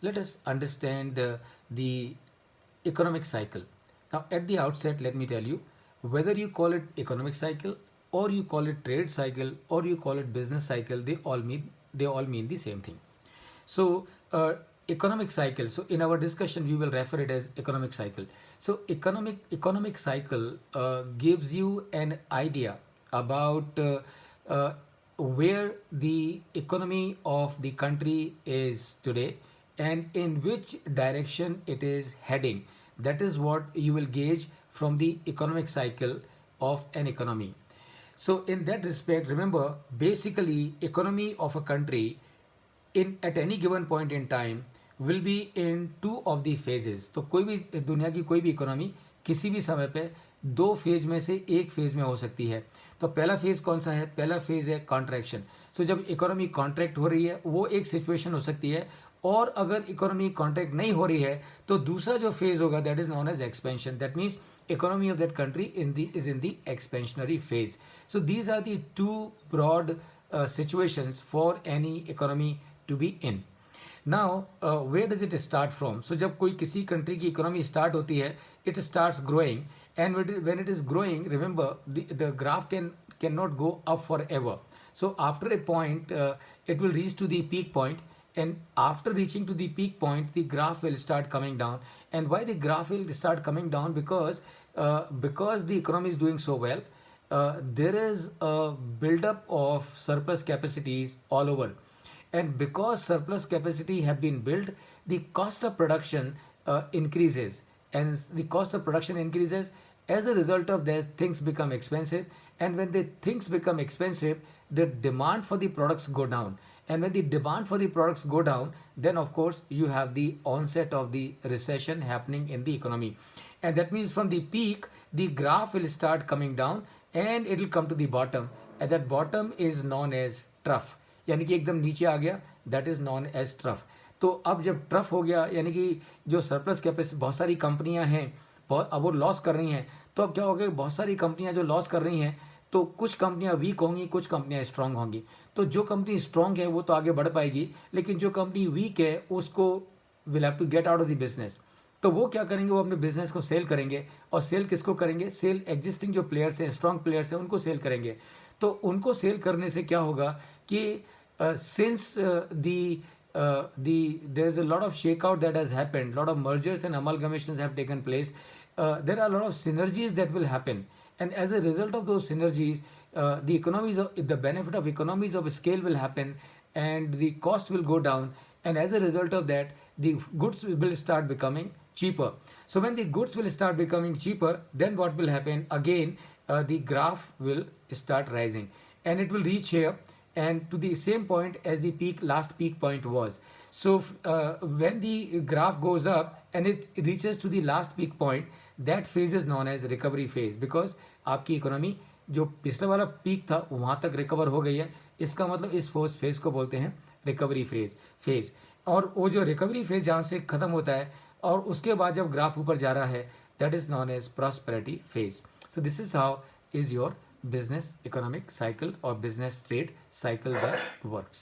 let us understand the economic cycle. Now, at the outset, let me tell you, whether you call it economic cycle or you call it trade cycle or you call it business cycle, they all mean the same thing. So, economic cycle. So, in our discussion, we will refer it as economic cycle. So, economic cycle gives you an idea about where the economy of the country is today and in which direction it is heading. That is what you will gauge from the economic cycle of an economy. So in that respect, remember, basically economy of a country in at any given point in time will be in two of the phases. तो कोई भी दुनिया की कोई भी economy किसी भी समय पे दो फेज में से एक फेज में हो सकती है. तो पहला फेज कौन सा है? पहला फेज है कॉन्ट्रैक्शन. सो जब इकोनॉमी कॉन्ट्रैक्ट हो रही है वो एक सिचुएशन हो सकती है, और अगर इकोनॉमी कॉन्ट्रैक्ट नहीं हो रही है तो दूसरा जो फेज होगा that is known as expansion. That means economy of that country is in the expansionary phase. So these are the two broad situations for any economy to be in. Now where does it start from? So जब कोई किसी country की economy start होती है, it starts growing, and when it is growing, remember the graph cannot go up forever. So after a point it will reach to the peak point, and after reaching to the peak point the graph will start coming down. And why the graph will start coming down? Because the economy is doing so well, there is a buildup of surplus capacities all over, and because surplus capacity have been built, the cost of production increases, and the cost of production increases. As a result of that, things become expensive, and when the things become expensive, the demand for the products go down, and when the demand for the products go down, then of course you have the onset of the recession happening in the economy. And that means from the peak the graph will start coming down and it will come to the bottom, and that bottom is known as trough. यानी कि एकदम नीचे आ गया, that is known as trough. तो अब जब trough हो गया, यानी कि जो सरप्लस कैपेसिटी, बहुत सारी कंपनियां हैं अब वो लॉस कर रही हैं, तो अब क्या हो गया, बहुत सारी कंपनियां जो लॉस कर रही हैं, तो कुछ कंपनियां वीक होंगी, कुछ कंपनियां स्ट्रांग होंगी. तो जो कंपनी स्ट्रांग है वो तो आगे बढ़ पाएगी, लेकिन जो कंपनी वीक है उसको will have to get out of the business. तो वो क्या करेंगे, वो अपने बिजनेस को सेल करेंगे. और सेल किसको करेंगे? सेल एग्जिस्टिंग जो प्लेयर्स हैं, स्ट्रांग प्लेयर्स हैं, उनको सेल करेंगे. तो उनको सेल करने से क्या होगा कि since there is a lot of shakeout that has happened, lot of mergers and amalgamations have taken place, there are a lot of synergies that will happen, and as a result of those synergies, the benefit of economies of scale will happen, and the cost will go down, and as a result of that the goods will start becoming cheaper. So when the goods will start becoming cheaper, then what will happen again, the graph will start rising, and it will reach here and to the same point as the last peak point was. So when the graph goes up and it reaches to the last peak point, that phase is known as recovery phase, because आपकी economy जो पिछला वाला peak था वहाँ तक recover हो गई है. इसका मतलब इस फेज को बोलते हैं रिकवरी फेज. और वो जो रिकवरी फेज जहाँ से ख़त्म होता है और उसके बाद जब ग्राफ ऊपर जा रहा है, that is known as prosperity phase. So this is how is your business economic cycle or business trade cycle that works.